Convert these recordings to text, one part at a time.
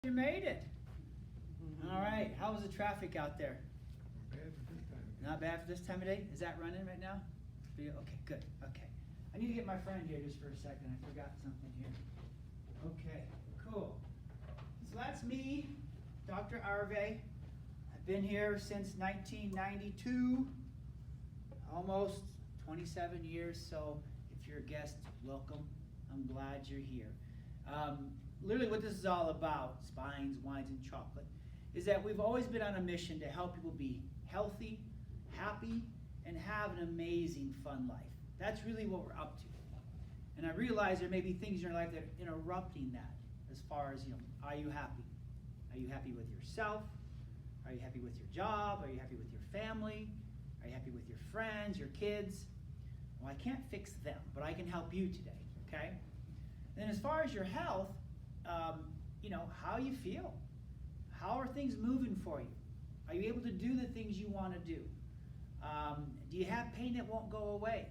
You made it. All right. How was the traffic out there? Not bad for this time of day? Is that running right now? Okay, good. Okay. I need to get my friend here just for a second. I forgot something here. Okay, cool. So that's me, Dr. Arvay. I've been here since 1992, almost 27 years. So if you're a guest, welcome. I'm glad you're here. Literally what this is all about, spines, wines, and chocolate, is that we've always been on a mission to help people be healthy, happy, and have an amazing, fun life. That's really what we're up to. And I realize there may be things in your life that are interrupting that, as far as, are you happy? Are you happy with yourself? Are you happy with your job? Are you happy with your family? Are you happy with your friends, your kids? Well, I can't fix them, but I can help you today, okay? And as far as your health, how you feel. How are things moving for you? Are you able to do the things you want to do? Do you have pain that won't go away?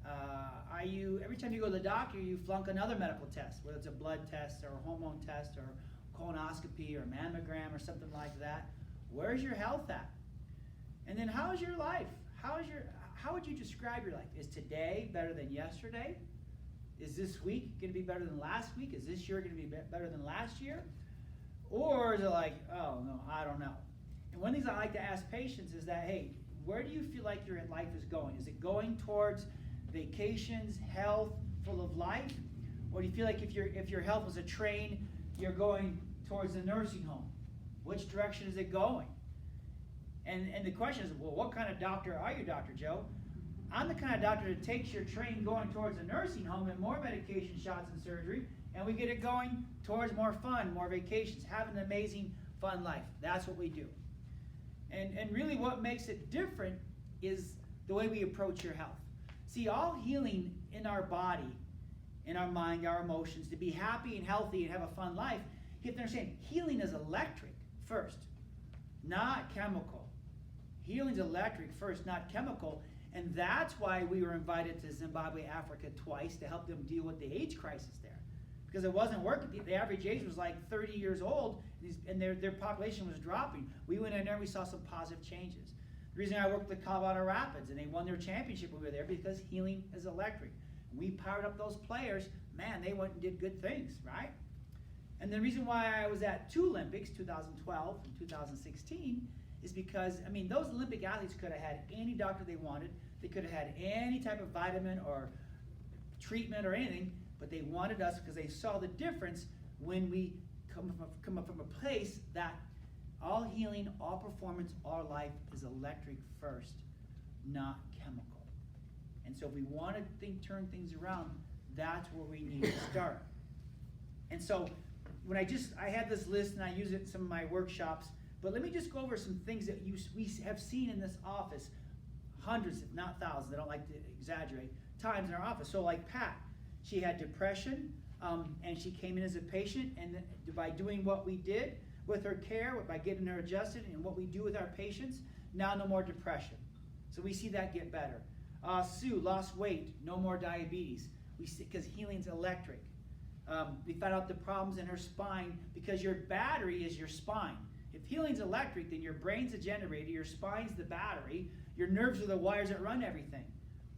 Every time you go to the doctor, you flunk another medical test, whether it's a blood test or a hormone test or colonoscopy or mammogram or something like that. Where's your health at? And then how's your life? How would you describe your life? Is today better than yesterday? Is this week going to be better than last week? Is this year going to be better than last year? Or is it like, oh, no, I don't know. And one of the things I like to ask patients is that, hey, where do you feel like your life is going? Is it going towards vacations, health, full of life? Or do you feel like if your health was a train, you're going towards the nursing home? Which direction is it going? And the question is, well, what kind of doctor are you, Dr. Joe? I'm the kind of doctor that takes your train going towards a nursing home and more medication, shots, and surgery, and we get it going towards more fun, more vacations, having an amazing, fun life. That's what we do. And really what makes it different is the way we approach your health. See, all healing in our body, in our mind, our emotions, to be happy and healthy and have a fun life, you have to understand, healing is electric first, not chemical. Healing is electric first, not chemical. And that's why we were invited to Zimbabwe, Africa twice to help them deal with the AIDS crisis there. Because it wasn't working. The average age was like 30 years old, and their population was dropping. We went in there and we saw some positive changes. The reason I worked with the Colorado Rapids, and they won their championship when we were there, because healing is electric. We powered up those players. Man, they went and did good things, right? And the reason why I was at two Olympics, 2012 and 2016, is because, those Olympic athletes could have had any doctor they wanted. They could have had any type of vitamin or treatment or anything, but they wanted us because they saw the difference when we come up from a place that all healing, all performance, all life is electric first, not chemical. And so if we want to turn things around, that's where we need to start. And so when I had this list and I use it in some of my workshops, but let me just go over some things that we have seen in this office, hundreds, if not thousands, I don't like to exaggerate, times in our office. So like Pat, she had depression, and she came in as a patient, and by doing what we did with her care, by getting her adjusted, and what we do with our patients, now no more depression. So we see that get better. Sue lost weight, no more diabetes. We see, because healing's electric. We found out the problems in her spine, because your battery is your spine. If healing's electric, then your brain's the generator, your spine's the battery, your nerves are the wires that run everything.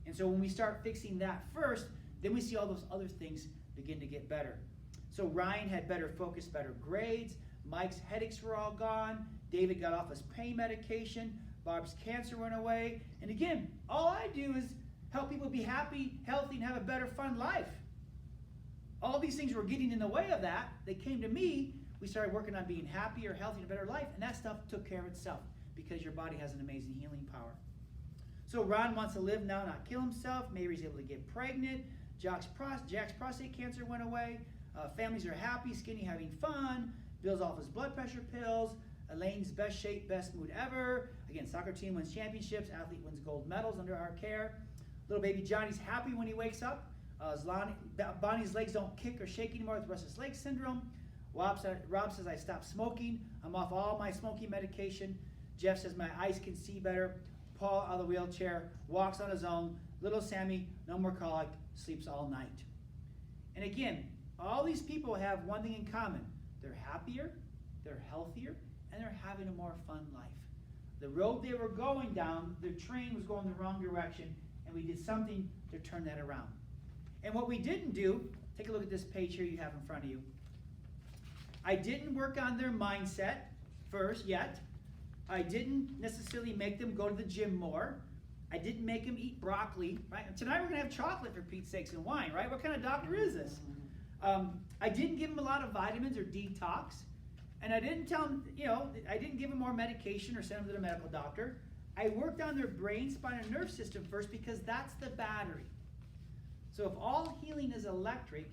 And so when we start fixing that first, then we see all those other things begin to get better. So Ryan had better focus, better grades. Mike's headaches were all gone. David got off his pain medication. Barb's cancer went away. And again, all I do is help people be happy, healthy, and have a better, fun life. All these things were getting in the way of that. They came to me. We started working on being happier, healthier, and a better life, and that stuff took care of itself because your body has an amazing healing power. So Ron wants to live now, not kill himself. Mary's able to get pregnant. Jack's prostate cancer went away. Families are happy, skinny, having fun. Bill's off his blood pressure pills. Elaine's best shape, best mood ever. Again, soccer team wins championships. Athlete wins gold medals under our care. Little baby Johnny's happy when he wakes up. Bonnie's legs don't kick or shake anymore with restless leg syndrome. Rob says, I stopped smoking. I'm off all my smoking medication. Jeff says, my eyes can see better. Paul out of the wheelchair, walks on his own. Little Sammy, no more colic, sleeps all night. And again, all these people have one thing in common. they're happier, they're healthier, and they're having a more fun life. The road they were going down, the train was going the wrong direction, and we did something to turn that around. And what we didn't do, take a look at this page here you have in front of you. I didn't work on their mindset first yet. I didn't necessarily make them go to the gym more. I didn't make them eat broccoli, right? And tonight we're going to have chocolate for Pete's sakes and wine, right? What kind of doctor is this? I didn't give them a lot of vitamins or detox. And I didn't tell them, I didn't give them more medication or send them to the medical doctor. I worked on their brain, spine, and nerve system first because that's the battery. So if all healing is electric,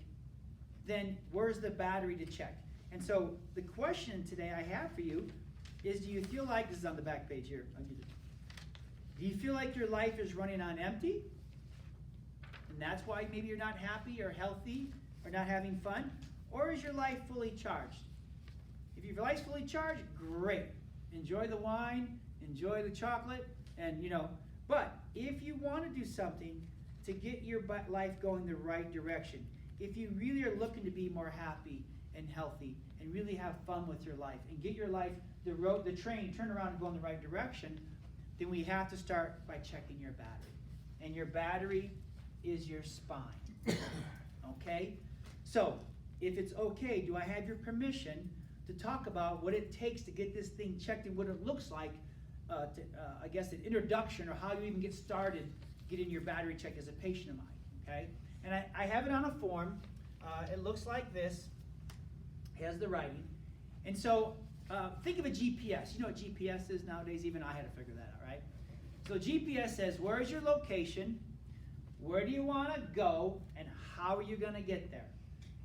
then where's the battery to check? And so the question today I have for you is, do you feel like, this is on the back page here, do you feel like your life is running on empty? And that's why maybe you're not happy or healthy or not having fun? Or is your life fully charged? If your life's fully charged, great. Enjoy the wine, enjoy the chocolate, and but if you want to do something to get your life going the right direction, if you really are looking to be more happy and healthy and really have fun with your life and get your life, the train, turn around and go in the right direction, then we have to start by checking your battery. And your battery is your spine. Okay? So, if it's okay, do I have your permission to talk about what it takes to get this thing checked and what it looks like, I guess an introduction or how you even get started getting your battery checked as a patient of mine, okay? And I have it on a form. It looks like this. It has the writing. And so think of a GPS. You know what GPS is nowadays? Even I had to figure that out, right? So GPS says, where is your location? Where do you want to go? And how are you going to get there?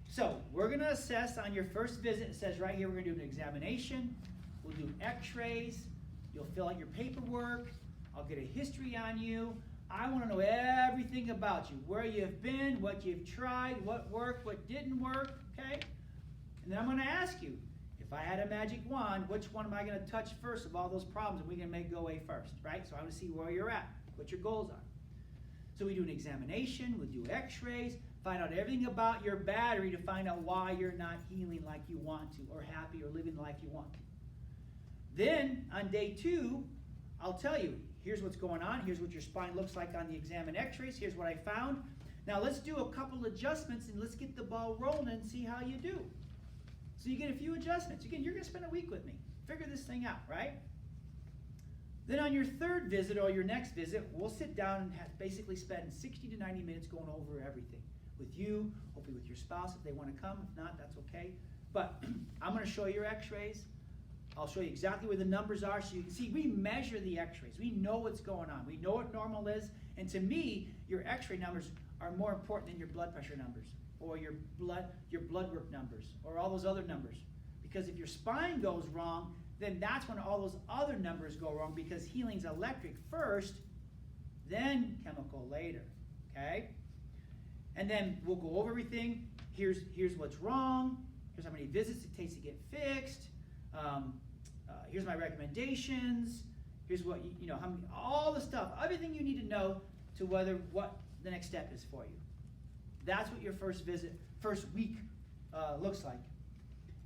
So we're going to assess on your first visit. It says right here we're going to do an examination. We'll do x-rays. You'll fill out your paperwork. I'll get a history on you. I want to know everything about you. Where you've been, what you've tried, what worked, what didn't work, okay? And then I'm going to ask you, if I had a magic wand, which one am I going to touch first of all those problems that we're going to make go away first, right? So I want to see where you're at, what your goals are. So we do an examination, we'll do x-rays, find out everything about your battery to find out why you're not healing like you want to or happy or living the life you want to. Then on day 2, I'll tell you, here's what's going on, here's what your spine looks like on the exam and x-rays, here's what I found. Now let's do a couple adjustments and let's get the ball rolling and see how you do. So you get a few adjustments. Again, you're going to spend a week with me. Figure this thing out, right? Then on your third visit or your next visit, we'll sit down and basically spend 60 to 90 minutes going over everything with you, hopefully with your spouse if they want to come. If not, that's okay. But I'm going to show you your x-rays. I'll show you exactly where the numbers are so you can see we measure the x-rays. We know what's going on. We know what normal is. And to me, your x-ray numbers are more important than your blood pressure numbers or your blood work numbers or all those other numbers. Because if your spine goes wrong, then that's when all those other numbers go wrong because healing's electric first, then chemical later, okay? And then we'll go over everything. Here's what's wrong. Here's how many visits it takes to get fixed. Here's my recommendations. Here's what, how many, all the stuff, everything you need to know to what the next step is for you. That's what your first week looks like.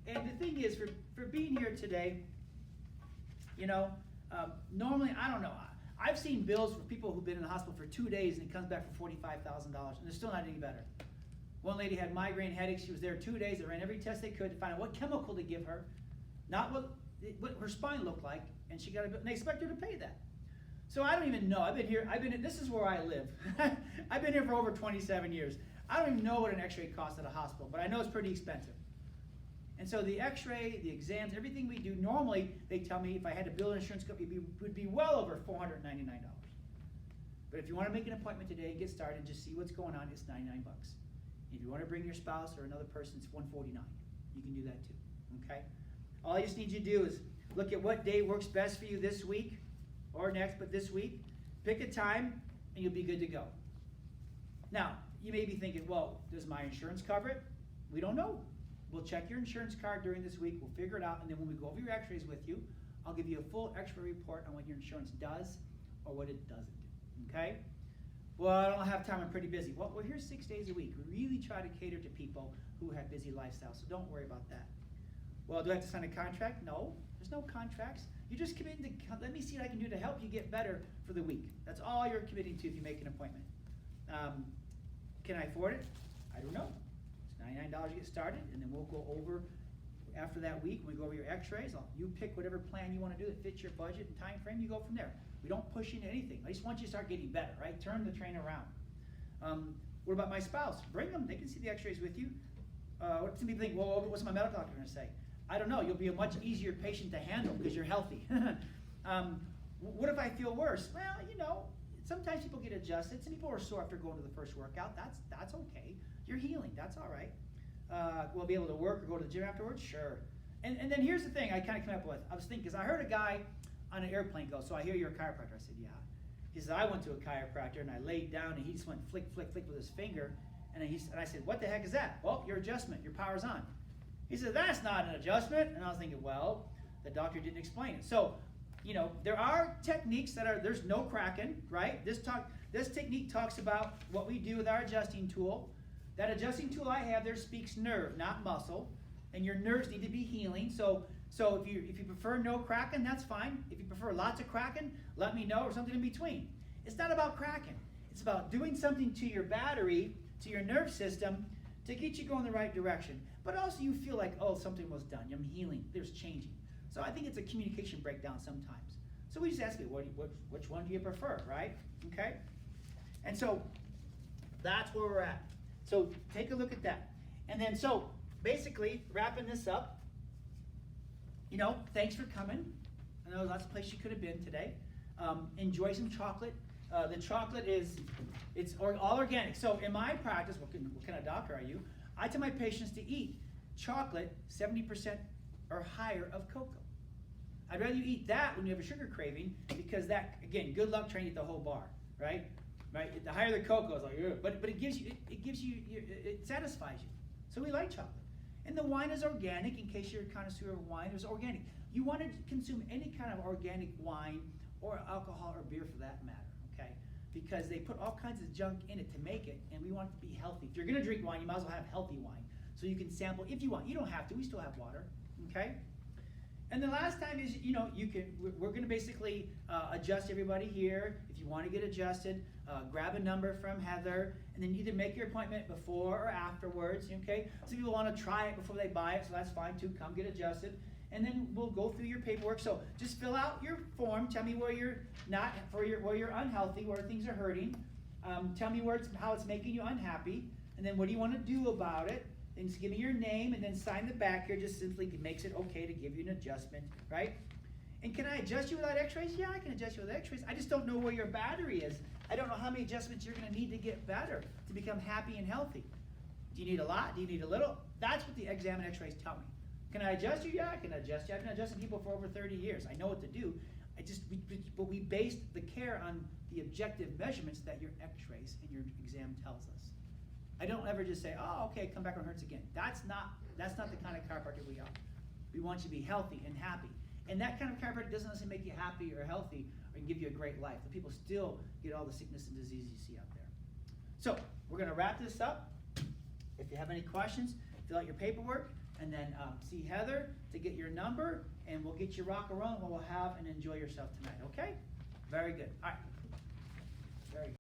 And the thing is, for being here today, normally, I don't know. I've seen bills for people who've been in the hospital for 2 days and it comes back for $45,000 and they're still not any better. One lady had migraine headaches. She was there 2 days. They ran every test they could to find out what chemical to give her, not what her spine looked like, and she got a bill, and they expect her to pay that. So I don't even know. This is where I live. I've been here for over 27 years. I don't even know what an x-ray costs at a hospital, but I know it's pretty expensive. And so the x-ray, the exams, everything we do, normally they tell me if I had to bill an insurance company, it would be well over $499. But if you want to make an appointment today and get started and just see what's going on, it's $99. If you want to bring your spouse or another person, it's $149. You can do that too, okay? All I just need you to do is look at what day works best for you this week or next, but this week. Pick a time and you'll be good to go. Now, you may be thinking, well, does my insurance cover it? We don't know. We'll check your insurance card during this week. We'll figure it out. And then when we go over your x-rays with you, I'll give you a full x-ray report on what your insurance does or what it doesn't do. Okay? Well, I don't have time. I'm pretty busy. Well, we're here 6 days a week. We really try to cater to people who have busy lifestyles, so don't worry about that. Well, do I have to sign a contract? No, there's no contracts. You just commit to, let me see what I can do to help you get better for the week. That's all you're committing to if you make an appointment. Can I afford it? I don't know. It's $99 to get started, and then we'll go over, after that week, when we go over your x-rays, you pick whatever plan you want to do that fits your budget and time frame, you go from there. We don't push you into anything. I just want you to start getting better, right? Turn the train around. What about my spouse? Bring them. They can see the x-rays with you. Some people think, well, what's my medical doctor going to say? I don't know. You'll be a much easier patient to handle because you're healthy. What if I feel worse? Well, you know, sometimes people get adjusted. Some people are sore after going to the first workout. That's okay. You're healing. That's all right. We'll be able to work or go to the gym afterwards? Sure. And then here's the thing I kind of came up with. I was thinking, because I heard a guy on an airplane go, so I hear you're a chiropractor. I said, yeah. He said, I went to a chiropractor, and I laid down, and he just went flick, flick, flick with his finger. And I said, what the heck is that? Well, your adjustment. Your power's on. He said, that's not an adjustment. And I was thinking, well, the doctor didn't explain it. So, you know, there are techniques that are, there's no cracking, right? This technique talks about what we do with our adjusting tool. That adjusting tool I have there speaks nerve, not muscle. And your nerves need to be healing. So if you prefer no cracking, that's fine. If you prefer lots of cracking, let me know, or something in between. It's not about cracking. It's about doing something to your battery, to your nerve system, to get you going the right direction. But also you feel like, oh, something was done. I'm healing. There's changing. So I think it's a communication breakdown sometimes. So we just ask you, which one do you prefer, right? Okay? And so that's where we're at. So take a look at that. And then so basically wrapping this up, you know, thanks for coming. I know lots of places you could have been today. Enjoy some chocolate. The chocolate it's all organic. So in my practice, what kind of doctor are you? I tell my patients to eat chocolate 70% or higher of cocoa. I'd rather you eat that when you have a sugar craving, because that, again, good luck trying to eat the whole bar, right? Right. The higher the cocoa, it's like, ugh. But it gives you, it satisfies you. So we like chocolate. And the wine is organic. In case you're a connoisseur of wine, it's organic. You want to consume any kind of organic wine or alcohol or beer for that matter, okay? Because they put all kinds of junk in it to make it, and we want it to be healthy. If you're going to drink wine, you might as well have healthy wine. So you can sample if you want. You don't have to. We still have water, okay? And the last time is, you know, we're going to basically adjust everybody here. If you want to get adjusted, grab a number from Heather, and then either make your appointment before or afterwards, okay? Some people want to try it before they buy it, so that's fine too. Come get adjusted. And then we'll go through your paperwork. So just fill out your form. Tell me where you're not, where you're unhealthy, where things are hurting. Tell me how it's making you unhappy. And then what do you want to do about it? Then just give me your name and then sign the back here. Just simply makes it okay to give you an adjustment, right? And can I adjust you without x-rays? Yeah, I can adjust you with x-rays. I just don't know where your battery is. I don't know how many adjustments you're going to need to get better, to become happy and healthy. Do you need a lot? Do you need a little? That's what the exam and x-rays tell me. Can I adjust you? Yeah, I can adjust you. I've been adjusting people for over 30 years. I know what to do. But we based the care on the objective measurements that your x-rays and your exam tells us. I don't ever just say, oh, okay, come back when it hurts again. That's not the kind of chiropractor we are. We want you to be healthy and happy. And that kind of chiropractor doesn't necessarily make you happy or healthy or give you a great life. The people still get all the sickness and disease you see out there. So we're going to wrap this up. If you have any questions, fill out your paperwork and then see Heather to get your number, and we'll get you rock and roll, and we'll have and enjoy yourself tonight, okay? Very good. All right. Very good.